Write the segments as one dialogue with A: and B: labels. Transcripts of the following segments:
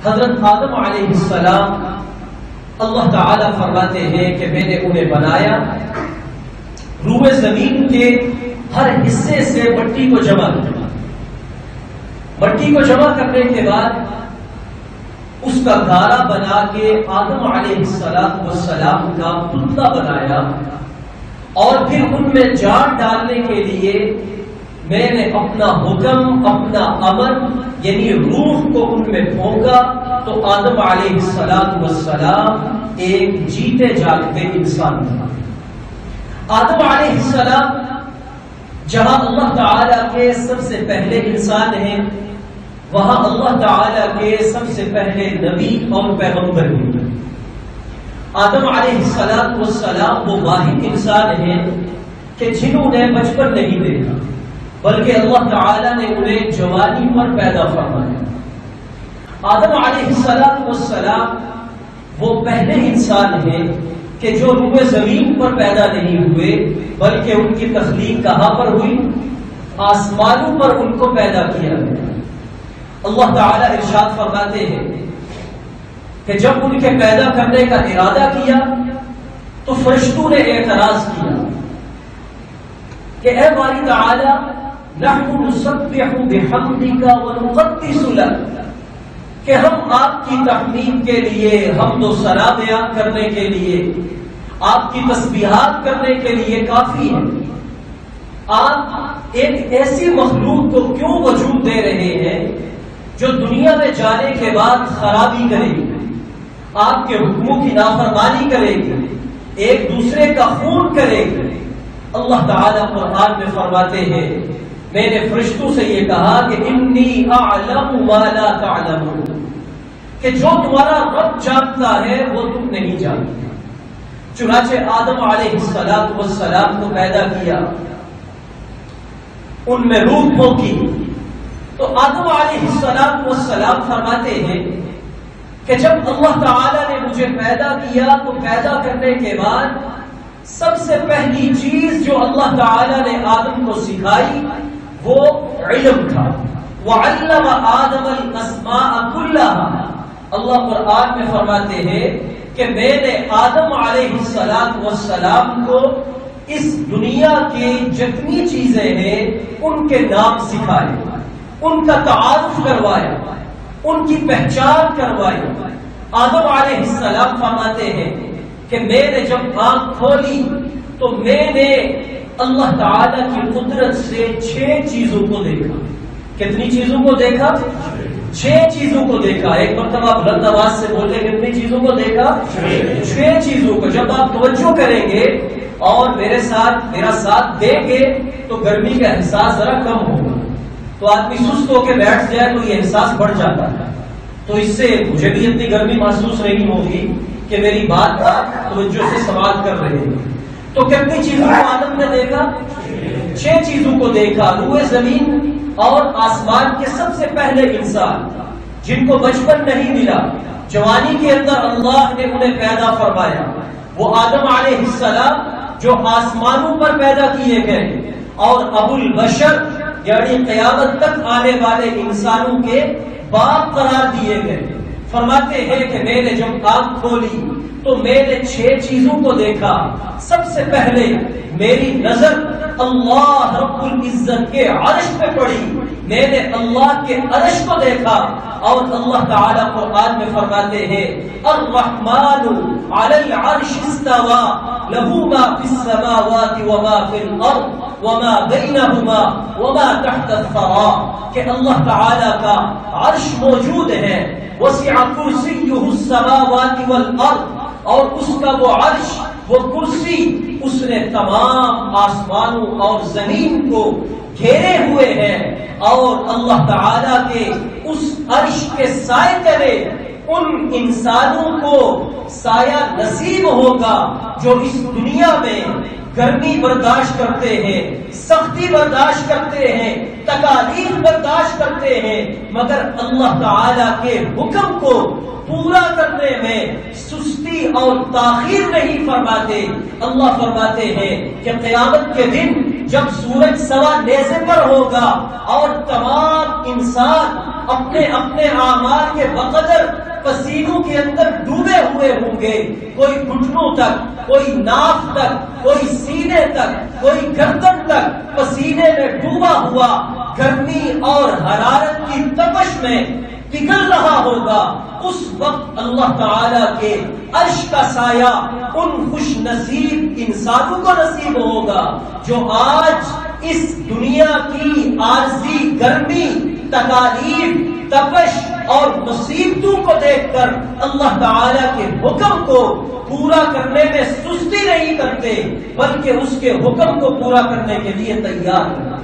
A: حضرت آدم علیہ السلام اللہ تعالیٰ فرماتے ہیں کہ میں نے انہیں بنایا، روئے زمین کے ہر حصے سے مٹی کو جمع کیا، مٹی کو جمع کرنے کے بعد اس کا گارا بنا کے آدم علیہ السلام کا پتلا بنایا، اور پھر ان میں جان ڈالنے کے لیے میں نے اپنا حکم، اپنا امر یعنی روح کو ان میں پھونکا، تو آدم علیہ السلام ایک جیتے جاگتے انسان تھا۔ آدم علیہ السلام جہاں اللہ تعالیٰ کے سب سے پہلے انسان ہیں، وہاں اللہ تعالیٰ کے سب سے پہلے نبی اور پیغمبر ہیں۔ آدم علیہ السلام وہ واحد انسان ہیں کہ جنہوں نے بچپن نہیں دیکھا، بلکہ اللہ تعالیٰ نے انہیں جوانی پر پیدا فرمایا۔ آدم علیہ السلام وہ پہلے انسان ہیں کہ جو روئے زمین پر پیدا نہیں ہوئے، بلکہ ان کی تخلیق کہاں پر ہوئی؟ آسمانوں پر ان کو پیدا کیا گیا۔ اللہ تعالیٰ ارشاد فرماتے ہیں کہ جب ان کے پیدا کرنے کا ارادہ کیا تو فرشتوں نے اعتراض کیا کہ اے باری تعالیٰ، نحن نسبح بحمدک ونقدس لک، کہ ہم آپ کی تحمید کے لیے، حمد و ثنا بیان کرنے کے لیے، آپ کی تسبیحات کرنے کے لیے کافی ہے، آپ ایک ایسی مخلوق کو کیوں وجود دے رہے ہیں جو دنیا میں جانے کے بعد خرابی کرے گی، آپ کے حکموں کی نافرمانی کرے گی، ایک دوسرے کا خون کرے گی۔ اللہ تعالیٰ قرآن میں فرماتے ہیں، میں نے فرشتوں سے یہ کہا کہ انی اعلم ما لا تعلمون، کہ جو تمہارا رب جانتا ہے وہ تم نہیں جانتے۔ چنانچہ آدم علیہ السلام کو پیدا کیا، ان میں روح پھونکی، تو آدم علیہ السلام فرماتے ہیں کہ جب اللہ تعالیٰ نے مجھے پیدا کیا تو پیدا کرنے کے بعد سب سے پہلی چیز جو اللہ تعالیٰ نے آدم کو سکھائی وہ علم تھا۔ وَعَلَّمَ آدَمَ الْأَسْمَاءَ كُلَّهَا، اللہ قرآن میں فرماتے ہیں کہ میں نے آدم علیہ السلام کو اس دنیا کی جتنی چیزیں ہیں ان کے نام سکھائے، ان کا تعارف کروایا، ان کی پہچان کروائی۔ آدم علیہ السلام فرماتے ہیں کہ میں نے جب آنکھ کھولی تو میں نے اللہ تعالیٰ کی قدرت سے 6 چیزوں کو دیکھا۔ کتنی چیزوں کو دیکھا؟ 6 چیزوں کو دیکھا۔ ایک مرتبہ بلند آواز سے بولے کتنی چیزوں کو دیکھا؟ 6 چیزوں کو۔ جب آپ توجہ کریں گے اور میرا ساتھ دیں گے تو گرمی کا احساس ذرا کم ہوگا، تو آدمی سست ہو کے بیٹھ جائے تو یہ احساس بڑھ جاتا ہے، تو اس سے مجھے بھی اتنی گرمی محسوس نہیں ہوگی کہ میری بات آپ توجہ سے سماعت کر رہے ہیں۔ تو کتنی چیزوں کو آدم نے دیکھا؟ 6 چیزوں کو دیکھا۔ روئے زمین اور آسمان کے سب سے پہلے انسان جن کو بچپن نہیں ملا، جوانی کے اندر اللہ نے انہیں پیدا فرمایا، وہ آدم علیہ السلام جو آسمانوں پر پیدا کیے گئے، اور ابو البشر یعنی قیامت تک آنے والے انسانوں کے باپ قرار دیے گئے۔ فرماتے ہیں کہ میں نے جب آنکھ کھولی تو میں نے 6 چیزوں کو دیکھا۔ سب سے پہلے میری نظر اللہ رب العزت کے عرش پہ پڑی، میں نے اللہ کے عرش کو دیکھا، اور اللہ تعالیٰ قرآن میں فرماتے ہیں الرحمن علی العرش استوى له ما في السماوات وما في الارض وما بينهما وما تحت الثرى، کہ اللہ تعالیٰ کا عرش موجود ہے، وسع کرسیہ السماوات والارض، اور اس کا وہ عرش، وہ کرسی، اس نے تمام آسمانوں اور زمین کو گھیرے ہوئے ہیں، اور اللہ تعالیٰ کے اس عرش کے سائے تلے ان انسانوں کو سایہ نصیب ہوگا جو اس دنیا میں گرمی برداشت کرتے ہیں، سختی برداشت کرتے ہیں، تکالیف برداشت کرتے ہیں، مگر اللہ تعالیٰ کے حکم کو پورا کرنے میں سستی اور تاخیر نہیں فرماتے۔ اللہ فرماتے ہیں کہ قیامت کے دن جب سورج سوا نیزے پر ہوگا اور تمام انسان اپنے اپنے اعمال کے بقدر پسینوں کے اندر ڈوبے ہوئے ہوں گے، کوئی گھٹنوں تک، کوئی ناف تک، کوئی سینے تک، کوئی گردن تک پسینے میں ڈوبا ہوا گرمی اور حرارت کی تپش میں پگھل رہا ہوگا، اس وقت اللہ تعالی کے عرش کا سایہ ان خوش نصیب انسانوں کو نصیب ہوگا جو آج اس دنیا کی عارضی گرمی، تکالیف، تپش اور مصیبتوں کو دیکھ کر اللہ تعالی کے حکم کو پورا کرنے میں سستی نہیں کرتے، بلکہ اس کے حکم کو پورا کرنے کے لیے تیار ہیں۔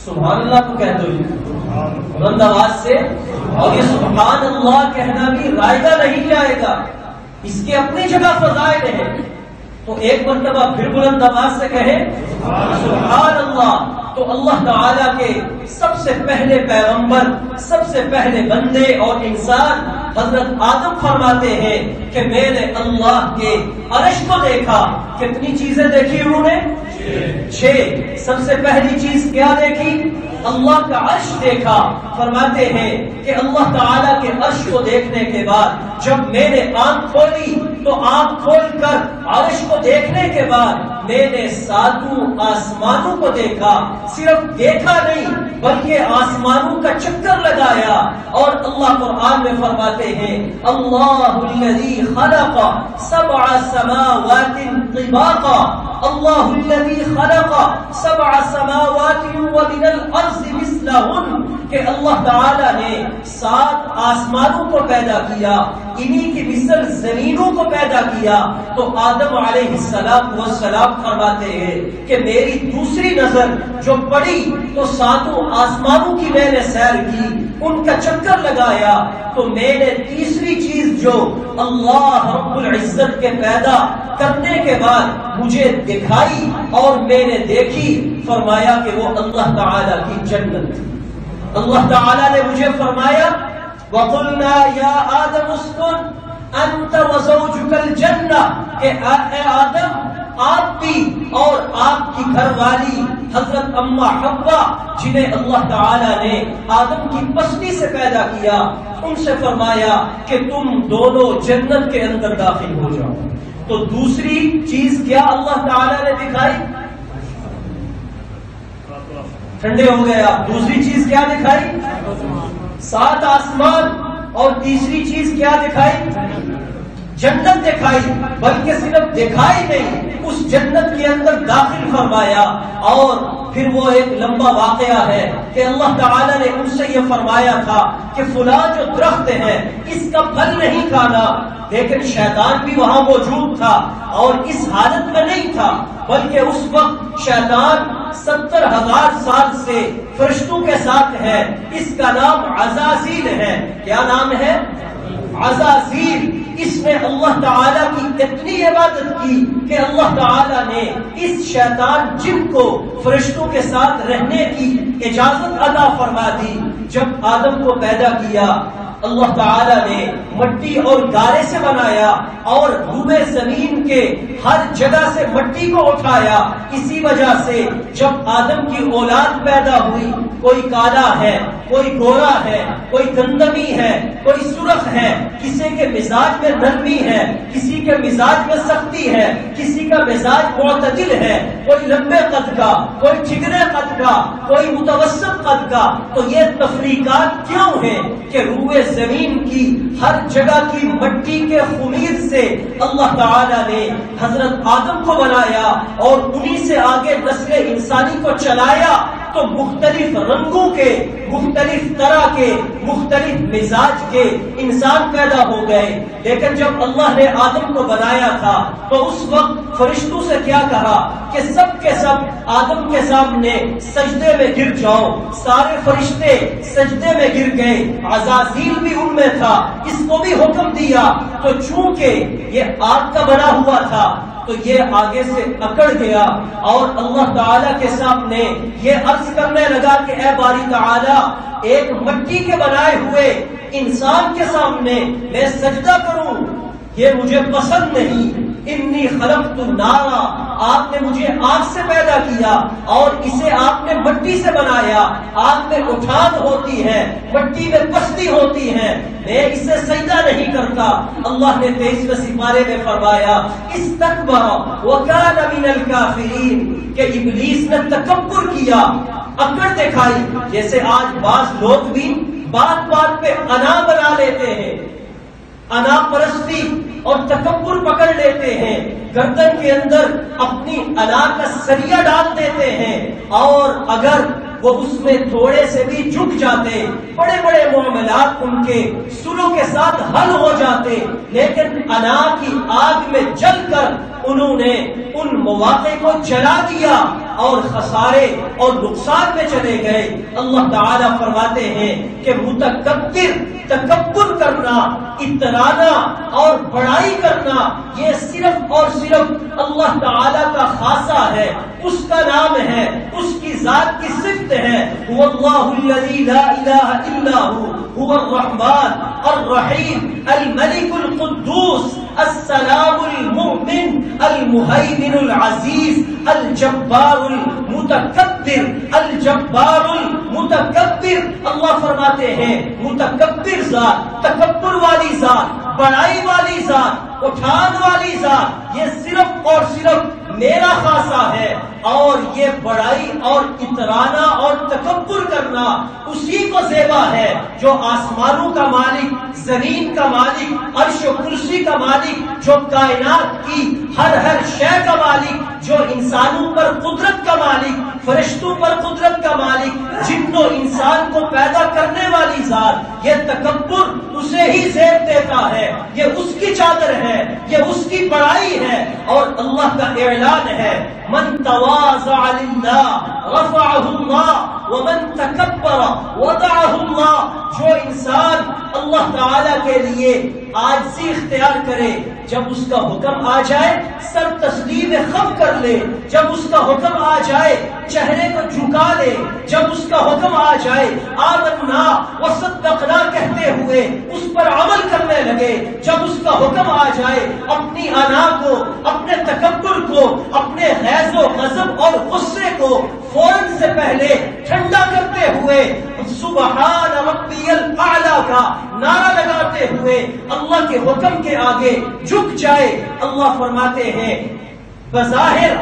A: سبحان اللہ کو کہہ دو بلند آواز سے، اور یہ سبحان اللہ کہنا بھی رائگاں نہیں جائے گا، اس کے اپنی جگہ فضائل ہیں، تو ایک مرتبہ پھر بلند آواز سے کہیں سبحان اللہ۔ تو اللہ تعالیٰ کے سب سے پہلے پیغمبر، سب سے پہلے بندے اور انسان حضرت آدم فرماتے ہیں کہ میں نے اللہ کے عرش کو دیکھا۔ کتنی چیزیں دیکھی انہوں نے؟ 6۔ سب سے پہلی چیز کیا دیکھی؟ اللہ کا عرش دیکھا۔ فرماتے ہیں کہ اللہ تعالیٰ کے عرش کو دیکھنے کے بعد جب میں نے آنکھ کھولی تو آنکھ کھول کر عرش کو دیکھنے کے بعد میں نے 7 آسمانوں کو دیکھا۔ صرف دیکھا نہیں بلکہ آسمانوں کا چکر لگایا، اور اللہ قرآن میں فرماتے ہیں اللہ الذی خلق 7 سماوات طباقا، اللہ الذی خلق 7 سماوات ومن الارض مثلہن، کہ اللہ تعالی نے 7 آسمانوں کو پیدا کیا، انہی کی مثل زمینوں کو پیدا کیا۔ تو آدم علیہ السلام فرماتے ہیں کہ میری دوسری نظر جو پڑی تو 7 آسمانوں کی میں نے سیر کی، ان کا چکر لگایا، تو میں نے تیسری چیز جو اللہ رب العزت کے پیدا کرنے کے بعد مجھے دکھائی اور میں نے دیکھی، فرمایا کہ وہ اللہ تعالی کی جنت تھی۔ اللہ تعالی نے مجھے فرمایا وَقُلْنَا يَا آدَمُ اسْكُنْ أَنْتَ وَزَوْجُكَ الْجَنَّةَ، کہ اے آدم آپ بھی اور آپ کی گھر والی حضرت اماں حوا جنہیں اللہ تعالی نے آدم کی پسلی سے پیدا کیا، ان سے فرمایا کہ تم دونوں جنت کے اندر داخل ہو جاؤ۔ تو دوسری چیز کیا اللہ تعالی نے دکھائی؟ ٹھنڈے ہو گئے آپ۔ دوسری چیز کیا دکھائی؟ 7 آسمان، اور تیسری چیز کیا دکھائی؟ جنت دکھائی، بلکہ صرف دکھائی نہیں، اس جنت کے اندر داخل فرمایا۔ اور پھر وہ ایک لمبا واقعہ ہے کہ اللہ تعالیٰ نے ان سے یہ فرمایا تھا کہ فلاں جو درخت ہے اس کا پھل نہیں کھانا، لیکن شیطان بھی وہاں موجود تھا اور اس حالت میں نہیں تھا، بلکہ اس وقت شیطان 70,000 سال سے فرشتوں کے ساتھ ہے۔ اس کا نام عزازیل ہے۔ کیا نام ہے؟ عزازیل۔ اس نے اللہ تعالیٰ کی اتنی عبادت کی کہ اللہ تعالیٰ نے اس شیطان جن کو فرشتوں کے ساتھ رہنے کی اجازت عطا فرما دی۔ جب آدم کو پیدا کیا اللہ تعالیٰ نے مٹی اور گارے سے بنایا اور روئے زمین کے ہر جگہ سے مٹی کو اٹھایا۔ اسی وجہ سے جب آدم کی اولاد پیدا ہوئی، کوئی کالا ہے، کوئی گورا ہے، کوئی گندمی ہے، کوئی سرخ ہے، کسی کے مزاج میں نرمی ہے، کسی کے مزاج میں سختی ہے، کسی کا مزاج معتدل ہے، کوئی لمبے قد کا، کوئی ٹھگرے قد کا، کوئی متوسط قد کا۔ تو یہ تفریقات کیوں ہیں کہ روئے زمین کی ہر جگہ کی مٹی کے خمیر سے اللہ تعالی نے حضرت آدم کو بنایا اور انہی سے آگے نسل انسانی کو چلایا۔ تو مختلف رنگوں کے، مختلف طرح کے، مختلف مزاج کے انسان پیدا ہو گئے۔ لیکن جب اللہ نے آدم کو بنایا تھا تو اس وقت فرشتوں سے کیا کہا کہ سب کے سب آدم کے سامنے سجدے میں گر جاؤ۔ سارے فرشتے سجدے میں گر گئے، عزازیل بھی ان میں تھا، اس کو بھی حکم دیا۔ تو چونکہ یہ آگ کا بنا ہوا تھا تو یہ آگے سے اکڑ گیا اور اللہ تعالیٰ کے سامنے یہ عرض کرنے لگا کہ اے باری تعالیٰ، ایک مٹی کے بنائے ہوئے انسان کے سامنے میں سجدہ کروں یہ مجھے پسند نہیں۔ انی خلقت النار، آپ نے مجھے آگ سے پیدا کیا اور اسے آپ نے مٹی سے بنایا، آگ میں اٹھان ہوتی ہے، مٹی میں پستی ہوتی ہے، میں اسے سجدہ نہیں کرتا۔ اللہ نے 23ویں سپارے میں فرمایا استکبر وکان من الکافرین، کہ ابلیس نے تکبر کیا، اکڑ دکھائی، جیسے آج بعض لوگ بھی بات بات پہ انا بنا لیتے ہیں، انا پرستی اور تکبر پکڑ لیتے ہیں، گردن کے اندر اپنی انا کا سریا ڈال دیتے ہیں، اور اگر وہ اس میں تھوڑے سے بھی جھک جاتے، بڑے بڑے معاملات ان کے سلو کے ساتھ حل ہو جاتے، لیکن انا کی آگ میں جل کر انہوں نے ان مواقع کو جلا دیا اور خسارے اور نقصان میں چلے گئے۔ اللہ تعالیٰ فرماتے ہیں کہ متکبر، تکبر کرنا، اترانا اور بڑائی کرنا، یہ صرف اور صرف اللہ تعالیٰ کا خاصہ ہے، اس کا نام ہے، اس کی ذات کی صفت ہے۔ هو اللہ الذی لا الہ الا هو الرحمن الرحیم الملک القدوس السلام المؤمن المہیمن العزیز الجبار المتکبر، الجبار المتکبر۔ اللہ فرماتے ہیں متکبر ذات، تکبر والی ذات، بڑائی والی ذات، اٹھان والی ذات، یہ صرف اور صرف میرا خاصہ ہے، اور یہ بڑائی اور اترانا اور تکبر کرنا اسی کو زیبا ہے جو آسمانوں کا مالک، زمین کا مالک، عرش و کرسی کا مالک، جو کائنات کی ہر شے کا مالک، جو انسانوں پر قدرت کا مالک، فرشتوں پر قدرت کا مالک، جن و انسان کو پیدا کرنے والی ذات، یہ تکبر اسے ہی زیب دیتا ہے، یہ اس کی چادر ہے، یہ اس کی بڑائی ہے، اور اللہ کا اعلان ہے من تواضع للہ رفعہ اللہ ومن تکبر وضعہ اللہ۔ جو انسان اللہ تعالیٰ کے لیے عاجزی اختیار کرے، جب اس کا حکم آ جائے سر تسلیم خم کر لے، جب اس کا حکم آ جائے چہرے کو جھکا لے، جب اس کا حکم آ جائے آمنا وصدقنا کہتے ہوئے اس پر عمل کرنے لگے، جب اس کا حکم آ جائے اپنی انا کو، اپنے تکبر کو، اپنے غیظ و غضب اور غصے کو فوراً سے پہلے ٹھنڈا کرتے ہوئے سبحان ربی الاعلی کا نعرہ لگاتے ہوئے اللہ کے حکم کے آگے جھک جائے، اللہ فرماتے ہیں بظاہر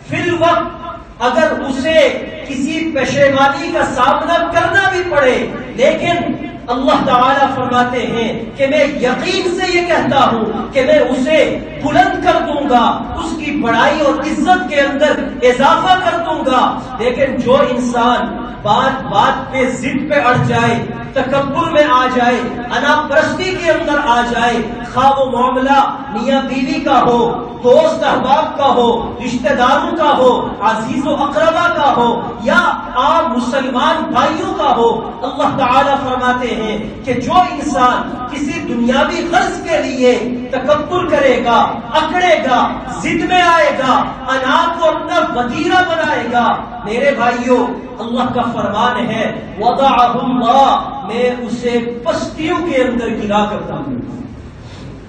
A: فی الوقت اگر اسے کسی پشیمانی کا سامنا کرنا بھی پڑے، لیکن اللہ تعالیٰ فرماتے ہیں کہ میں یقین سے یہ کہتا ہوں کہ میں اسے بلند کر دوں گا، اس کی بڑائی اور عزت کے اندر اضافہ کر دوں گا۔ لیکن جو انسان بات بات پہ ضد پہ اڑ جائے، تکبر میں آ جائے، انا پرستی کے اندر آ جائے، خواہ وہ معاملہ میاں بیوی کا ہو، دوست احباب کا ہو، رشتہ داروں کا ہو، عزیز و اقربا کا ہو، یا عام مسلمان بھائیوں کا ہو، اللہ تعالیٰ فرماتے ہیں کہ جو انسان کسی دنیاوی غرض کے لیے تکبر کرے گا، اکڑے گا، ضد میں آئے گا، انا کو اپنا وتیرہ بنائے گا، میرے بھائیوں اللہ کا فرمان ہے وضعہ اللہ، میں اسے پستیوں کے اندر گرا کرتا ہوں۔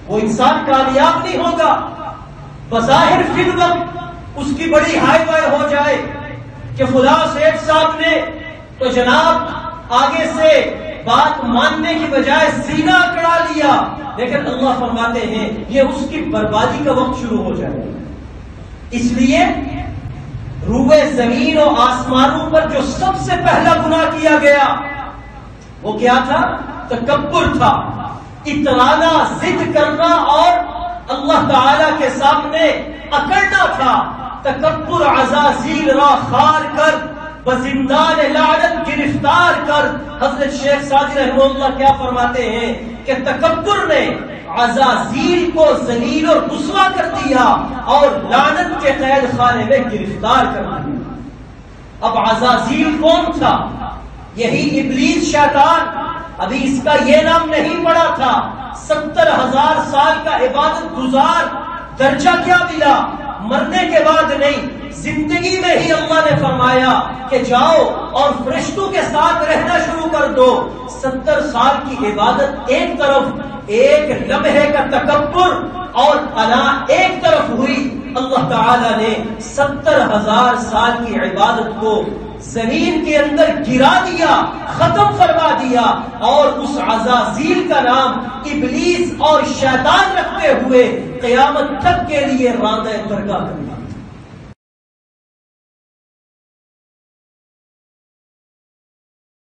A: وہ انسان کامیاب نہیں ہوگا، بظاہر فی الوقت اس کی بڑی ہائی فائی ہو جائے کہ خدا سیٹھ صاحب نے تو جناب آگے سے بات ماننے کی بجائے سینہ اکڑا لیا، لیکن اللہ فرماتے ہیں یہ اس کی بربادی کا وقت شروع ہو جائے گا۔ اس لیے روئے زمین و آسمانوں پر جو سب سے پہلا گناہ کیا گیا وہ کیا تھا؟ تکبر تھا، اترانا، ضد کرنا اور اللہ تعالی کے سامنے اکڑنا تھا۔ تکبر عزازیل را خار کر، بزندان لعنت گرفتار کر۔ حضرت شیخ سعدی رحمہ اللہ کیا فرماتے ہیں کہ تکبر نے عزازیل کو ذلیل اور رسوا کر دیا اور لعنت کے قید خانے میں گرفتار کر دیا۔ اب عزازیل کون تھا؟ یہی ابلیس شیطان، ابھی اس کا یہ نام نہیں پڑا تھا۔ 70,000 سال کا عبادت گزار، درجہ کیا ملا؟ مرنے کے بعد نہیں، زندگی میں ہی اللہ نے فرمایا کہ جاؤ اور فرشتوں کے ساتھ رہنا شروع کر دو۔ 70 سال کی عبادت ایک طرف، ایک لمحے کا تکبر اور انا ایک طرف ہوئی، اللہ تعالی نے 70,000 سال کی عبادت کو زمین کے اندر گرا دیا، ختم فرما دیا، اور اس عزازیل کا نام ابلیس اور شیطان رکھتے ہوئے قیامت تک کے لیے راندہ درگاہ کر دیا۔